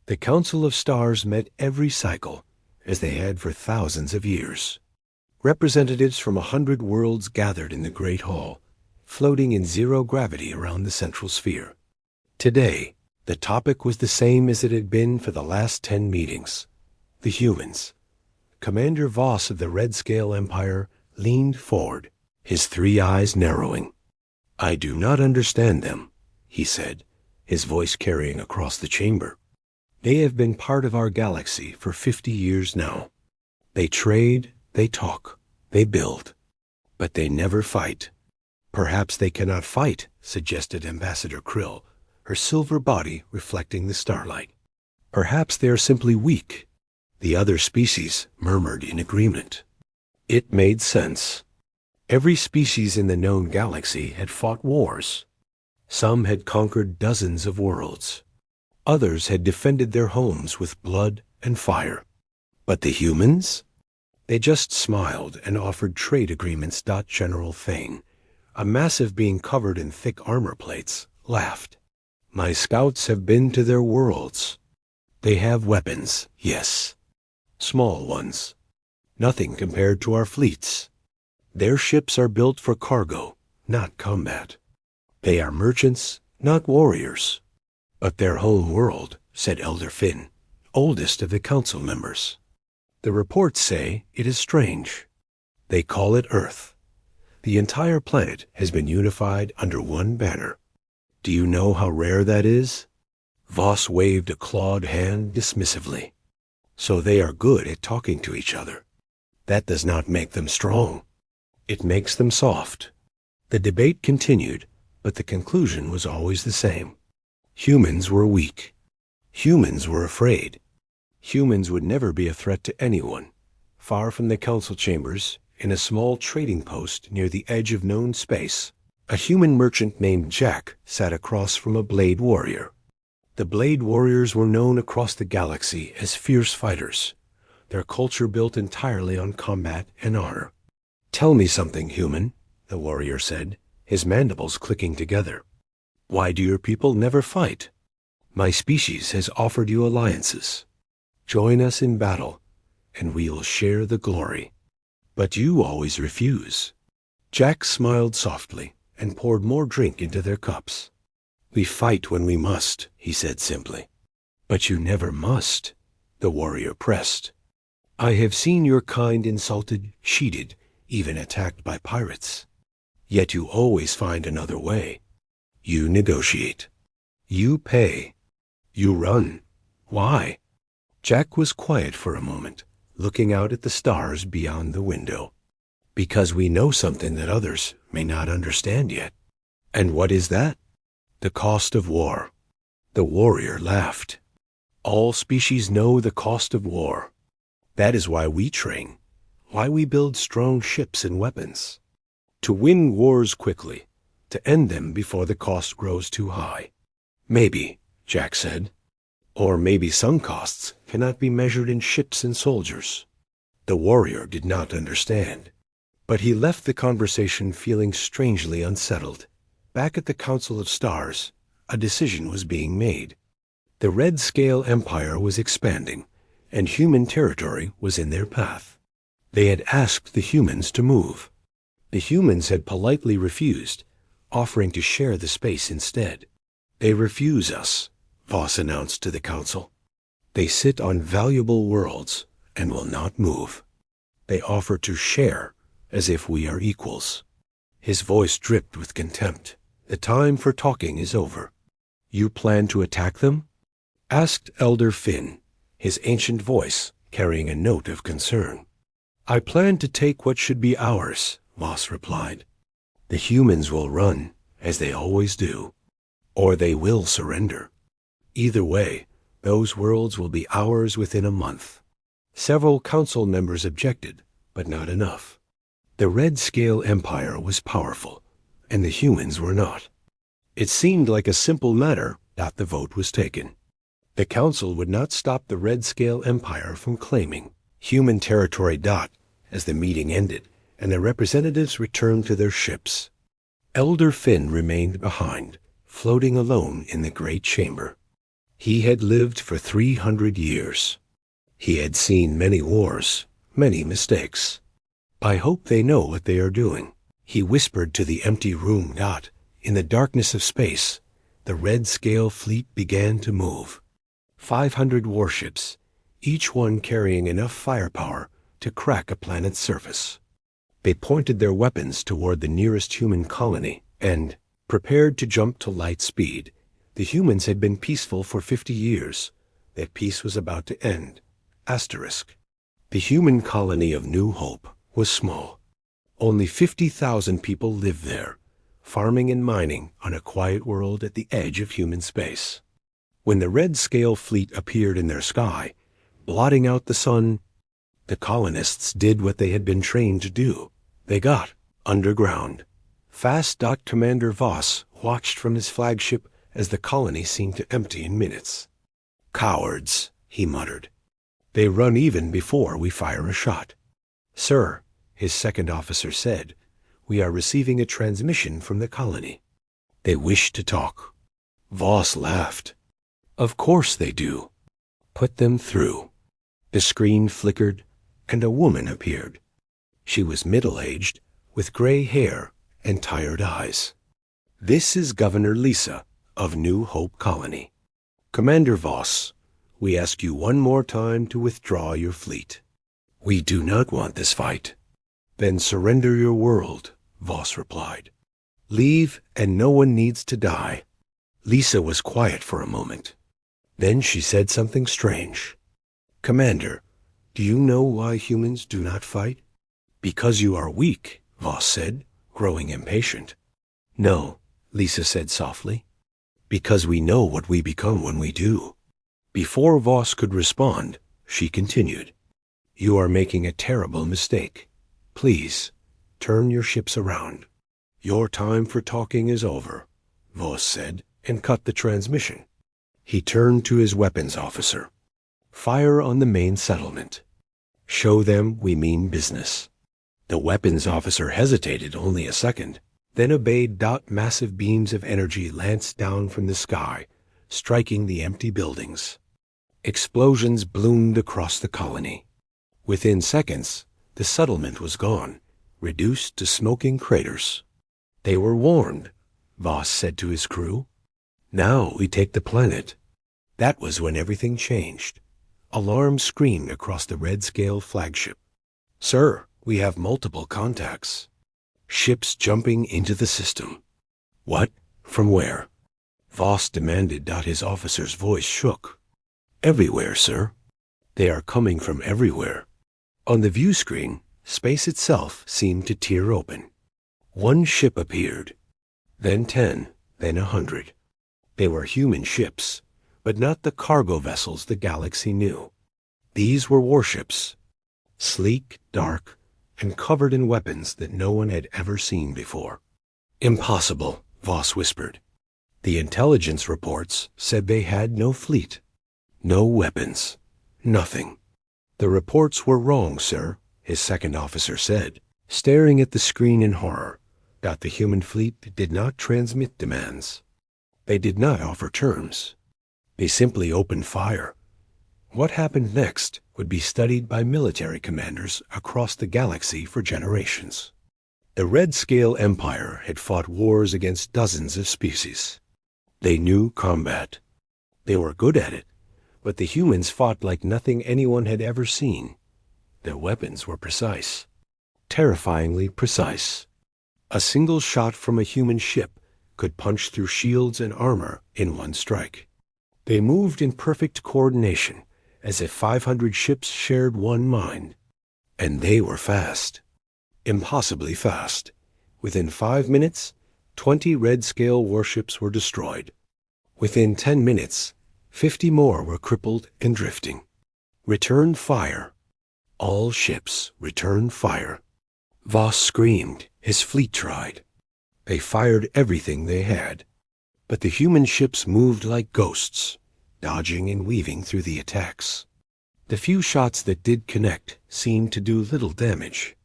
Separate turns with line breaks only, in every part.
The Council of Stars met every cycle, as they had for thousands of years. Representatives from 100 worlds gathered in the Great Hall, floating in zero gravity around the central sphere. Today, the topic was the same as it had been for the last 10 meetings: the humans. Commander Voss of the Red Scale Empire leaned forward, his 3 eyes narrowing. "I do not understand them," he said, his voice carrying across the chamber. "They have been part of our galaxy for 50 years now. They trade, they talk, they build, but they never fight." "Perhaps they cannot fight," suggested Ambassador Krill, her silver body reflecting the starlight. "Perhaps they are simply weak." The other species murmured in agreement. It made sense. Every species in the known galaxy had fought wars. Some had conquered dozens of worlds. Others had defended their homes with blood and fire. But the humans? They just smiled and offered trade agreements. General Thane, a massive being covered in thick armor plates, laughed. "My scouts have been to their worlds. They have weapons, yes. Small ones. Nothing compared to our fleets. Their ships are built for cargo, not combat. They are merchants, not warriors." "But their home world," said Elder Finn, oldest of the council members. "The reports say it is strange. They call it Earth. The entire planet has been unified under one banner. Do you know how rare that is?" Voss waved a clawed hand dismissively. "So they are good at talking to each other. That does not make them strong. It makes them soft." The debate continued, but the conclusion was always the same. Humans were weak. Humans were afraid. Humans would never be a threat to anyone. Far from the council chambers, in a small trading post near the edge of known space, a human merchant named Jack sat across from a Blade Warrior. The Blade Warriors were known across the galaxy as fierce fighters, their culture built entirely on combat and honor. "Tell me something, human," the warrior said, his mandibles clicking together. "Why do your people never fight? My species has offered you alliances. Join us in battle, and we will share the glory. But you always refuse." Jack smiled softly and poured more drink into their cups. "We fight when we must," he said simply. "But you never must," the warrior pressed. "I have seen your kind insulted, cheated, even attacked by pirates. Yet you always find another way. You negotiate. You pay. You run. Why?" Jack was quiet for a moment, looking out at the stars beyond the window. "Because we know something that others may not understand yet." "And what is that?" "The cost of war." The warrior laughed. "All species know the cost of war. That is why we train, why we build strong ships and weapons. To win wars quickly, to end them before the cost grows too high." "Maybe," Jack said. "Or maybe some costs cannot be measured in ships and soldiers." The warrior did not understand, but he left the conversation feeling strangely unsettled. Back at the Council of Stars, a decision was being made. The Red Scale Empire was expanding, and human territory was in their path. They had asked the humans to move. The humans had politely refused, offering to share the space instead. "They refuse us," Voss announced to the council. "They sit on valuable worlds and will not move. They offer to share as if we are equals." His voice dripped with contempt. "The time for talking is over." "You plan to attack them?" asked Elder Finn, his ancient voice carrying a note of concern. "I plan to take what should be ours," Voss replied. "The humans will run, as they always do, or they will surrender. Either way, those worlds will be ours within a month." Several council members objected, but not enough. The Red Scale Empire was powerful, and the humans were not. It seemed like a simple matter that the vote was taken. The council would not stop the Red Scale Empire from claiming human territory. As the meeting ended and the representatives returned to their ships, Elder Finn remained behind, floating alone in the great chamber. He had lived for 300 years. He had seen many wars, many mistakes. "I hope they know what they are doing," he whispered to the empty room. In the darkness of space, the red scale fleet began to move. 500 warships, each one carrying enough firepower to crack a planet's surface. They pointed their weapons toward the nearest human colony and prepared to jump to light speed. The humans had been peaceful for 50 years. That peace was about to end. The human colony of New Hope was small. Only 50,000 people lived there, farming and mining on a quiet world at the edge of human space. When the red scale fleet appeared in their sky, blotting out the sun, the colonists did what they had been trained to do. They got underground. Fast. Commander Voss watched from his flagship as the colony seemed to empty in minutes. "Cowards," he muttered. "They run even before we fire a shot." "Sir," his second officer said, "we are receiving a transmission from the colony." "They wish to talk." Voss laughed. "Of course they do. Put them through." The screen flickered, and a woman appeared. She was middle-aged, with gray hair and tired eyes. "This is Governor Lisa of New Hope Colony. Commander Voss, we ask you one more time to withdraw your fleet. We do not want this fight." "Then surrender your world," Voss replied. "Leave, and no one needs to die." Lisa was quiet for a moment. Then she said something strange. "Commander, do you know why humans do not fight?" "Because you are weak," Voss said, growing impatient. "No," Lisa said softly. "Because we know what we become when we do." Before Voss could respond, she continued, "You are making a terrible mistake. Please, turn your ships around." "Your time for talking is over," Voss said, and cut the transmission. He turned to his weapons officer. "Fire on the main settlement. Show them we mean business." The weapons officer hesitated only a second, then obeyed. Massive beams of energy lanced down from the sky, striking the empty buildings. Explosions bloomed across the colony. Within seconds, the settlement was gone, reduced to smoking craters. "They were warned," Voss said to his crew. "Now we take the planet." That was when everything changed. Alarms screamed across the red scale flagship. "Sir, we have multiple contacts." Ships jumping into the system. "What? From where?" Voss demanded. His officer's voice shook. "Everywhere, sir. They are coming from everywhere." On the view screen, space itself seemed to tear open. One ship appeared, then 10, then 100. They were human ships, but not the cargo vessels the galaxy knew. These were warships, sleek, dark, and covered in weapons that no one had ever seen before. "Impossible," Voss whispered. "The intelligence reports said they had no fleet, no weapons, nothing." "The reports were wrong, sir," his second officer said, staring at the screen in horror. The human fleet did not transmit demands. They did not offer terms. They simply opened fire. What happened next would be studied by military commanders across the galaxy for generations. The Red Scale Empire had fought wars against dozens of species. They knew combat. They were good at it, but the humans fought like nothing anyone had ever seen. Their weapons were precise, terrifyingly precise. A single shot from a human ship could punch through shields and armor in one strike. They moved in perfect coordination, as if 500 ships shared one mind. And they were fast. Impossibly fast. Within 5 minutes, 20 Red Scale warships were destroyed. Within 10 minutes, 50 more were crippled and drifting. "Return fire." All ships returned fire. Voss screamed. His fleet tried. They fired everything they had. But the human ships moved like ghosts, dodging and weaving through the attacks. The few shots that did connect seemed to do little damage.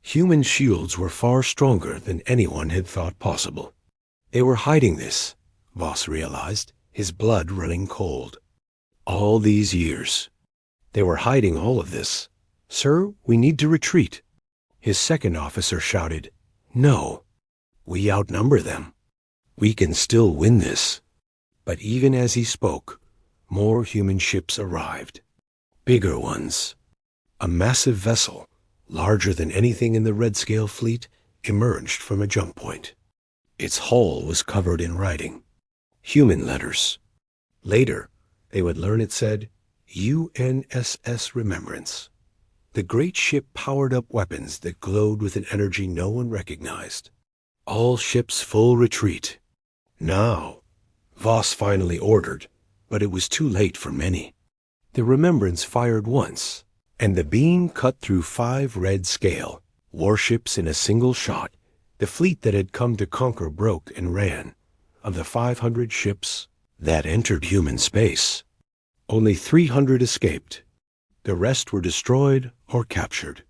Human shields were far stronger than anyone had thought possible. They were hiding this, Voss realized. his blood running cold. All these years. They were hiding all of this. "Sir, we need to retreat." His second officer shouted, "No, we outnumber them. We can still win this." But even as he spoke, more human ships arrived. Bigger ones. A massive vessel, larger than anything in the Red Scale fleet, emerged from a jump point. Its hull was covered in writing. Human letters. Later, they would learn it said, UNSS Remembrance. The great ship powered up weapons that glowed with an energy no one recognized. All ships full retreat. Now, Voss finally ordered, but it was too late for many. The Remembrance fired once, and the beam cut through 5 Red Scale, warships in a single shot. The fleet that had come to conquer broke and ran. Of the 500 ships that entered human space, only 300 escaped. The rest were destroyed or captured.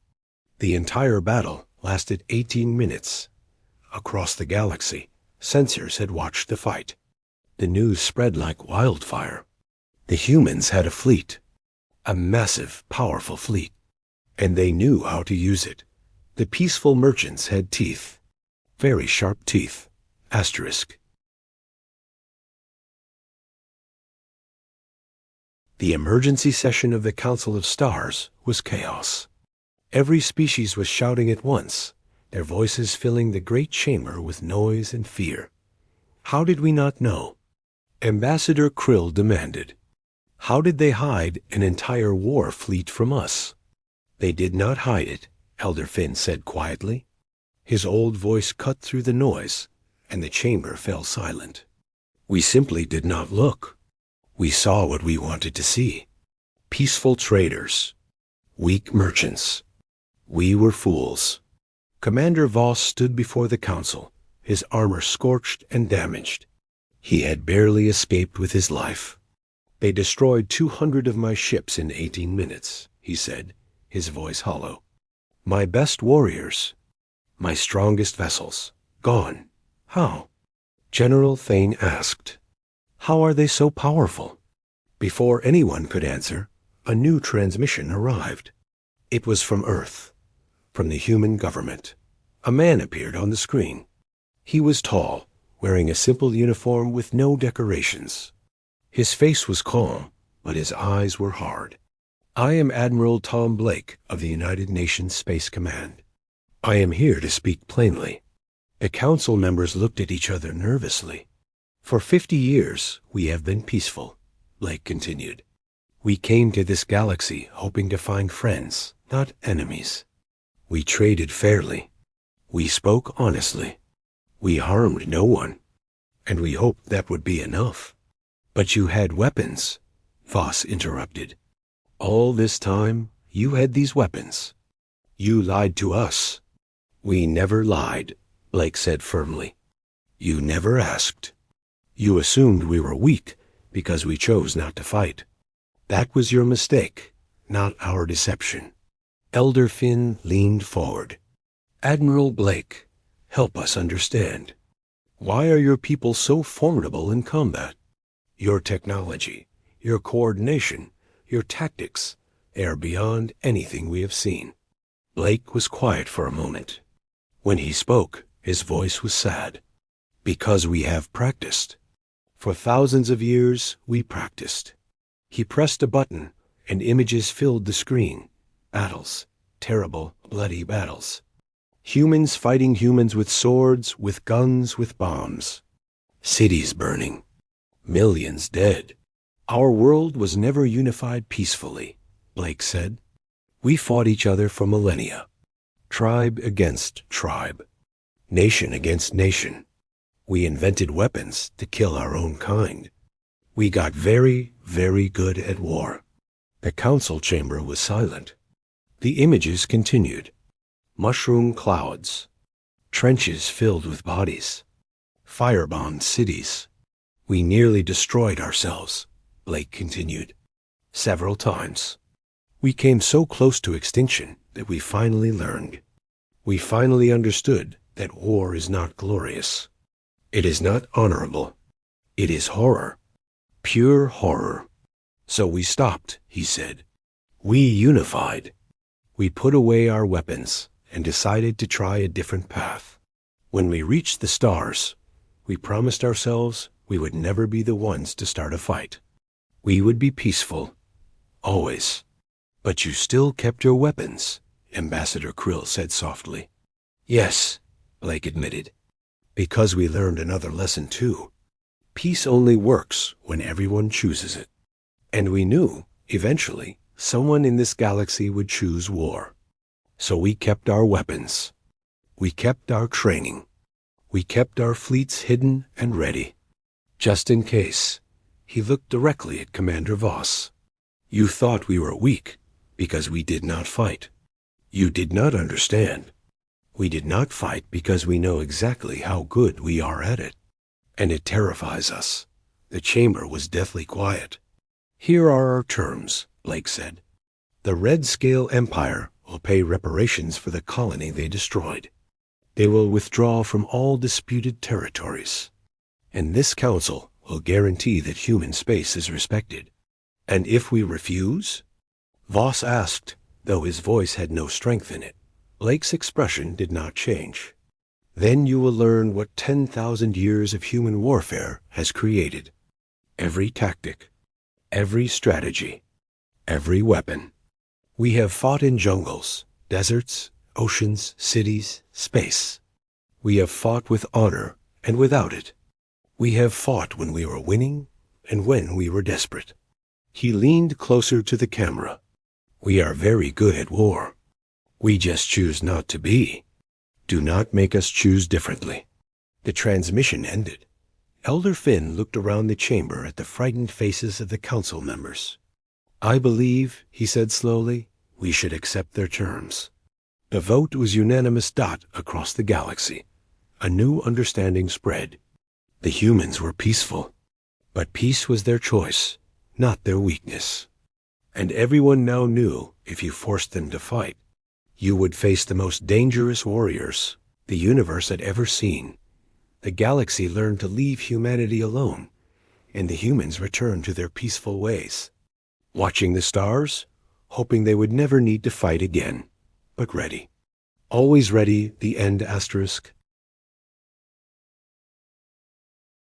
The entire battle lasted 18 minutes. Across the galaxy, sensors had watched the fight. The news spread like wildfire. The humans had a fleet, a massive, powerful fleet, and they knew how to use it. The peaceful merchants had teeth, very sharp teeth. Asterisk. The emergency session of the Council of Stars was chaos. Every species was shouting at once, their voices filling the great chamber with noise and fear. How did we not know? Ambassador Krill demanded. How did they hide an entire war fleet from us? They did not hide it, Elder Finn said quietly. His old voice cut through the noise, and the chamber fell silent. We simply did not look. We saw what we wanted to see. Peaceful traders. Weak merchants. We were fools. Commander Voss stood before the council, his armor scorched and damaged. He had barely escaped with his life. They destroyed 200 of my ships in 18 minutes, he said, his voice hollow. My best warriors, my strongest vessels, gone. How? General Thane asked. How are they so powerful? Before anyone could answer, a new transmission arrived. It was from Earth, from the human government. A man appeared on the screen. He was tall, wearing a simple uniform with no decorations. His face was calm, but his eyes were hard. I am Admiral Tom Blake of the United Nations Space Command. I am here to speak plainly. The council members looked at each other nervously. For 50 years, we have been peaceful, Blake continued. We came to this galaxy hoping to find friends, not enemies. We traded fairly. We spoke honestly. We harmed no one. And we hoped that would be enough. But you had weapons, Voss interrupted. All this time, you had these weapons. You lied to us. We never lied, Blake said firmly. You never asked. You assumed we were weak because we chose not to fight. That was your mistake, not our deception. Elder Finn leaned forward. Admiral Blake, help us understand. Why are your people so formidable in combat? Your technology, your coordination, your tactics, they are beyond anything we have seen. Blake was quiet for a moment. When he spoke, his voice was sad. Because we have practiced. For thousands of years, we practiced. He pressed a button, and images filled the screen. Battles, terrible, bloody battles. Humans fighting humans with swords, with guns, with bombs. Cities burning. Millions dead. Our world was never unified peacefully, Blake said. We fought each other for millennia. Tribe against tribe. Nation against nation. We invented weapons to kill our own kind. We got very, very good at war. The council chamber was silent. The images continued. Mushroom clouds. Trenches filled with bodies. Firebombed cities. We nearly destroyed ourselves, Blake continued. Several times. We came so close to extinction that we finally learned. We finally understood that war is not glorious. It is not honorable. It is horror. Pure horror. So we stopped, he said. We unified. We put away our weapons and decided to try a different path. When we reached the stars, we promised ourselves we would never be the ones to start a fight. We would be peaceful, always. But you still kept your weapons, Ambassador Krill said softly. Yes, Blake admitted. Because we learned another lesson too. Peace only works when everyone chooses it. And we knew, eventually, someone in this galaxy would choose war. So we kept our weapons. We kept our training. We kept our fleets hidden and ready. Just in case. He looked directly at Commander Voss. You thought we were weak because we did not fight. You did not understand. We did not fight because we know exactly how good we are at it. And it terrifies us. The chamber was deathly quiet. Here are our terms, Blake said. The Red Scale Empire will pay reparations for the colony they destroyed. They will withdraw from all disputed territories. And this council will guarantee that human space is respected. And if we refuse? Voss asked, though his voice had no strength in it. Blake's expression did not change. Then you will learn what 10,000 years of human warfare has created. Every tactic, every strategy, every weapon. We have fought in jungles, deserts, oceans, cities, space. We have fought with honor and without it. We have fought when we were winning and when we were desperate. He leaned closer to the camera. We are very good at war. We just choose not to be. Do not make us choose differently. The transmission ended. Elder Finn looked around the chamber at the frightened faces of the council members. I believe, he said slowly, we should accept their terms. The vote was unanimous. Across the galaxy. A new understanding spread. The humans were peaceful, but peace was their choice, not their weakness. And everyone now knew if you forced them to fight, you would face the most dangerous warriors the universe had ever seen. The galaxy learned to leave humanity alone, and the humans returned to their peaceful ways, watching the stars, hoping they would never need to fight again, but ready. Always ready, the end asterisk.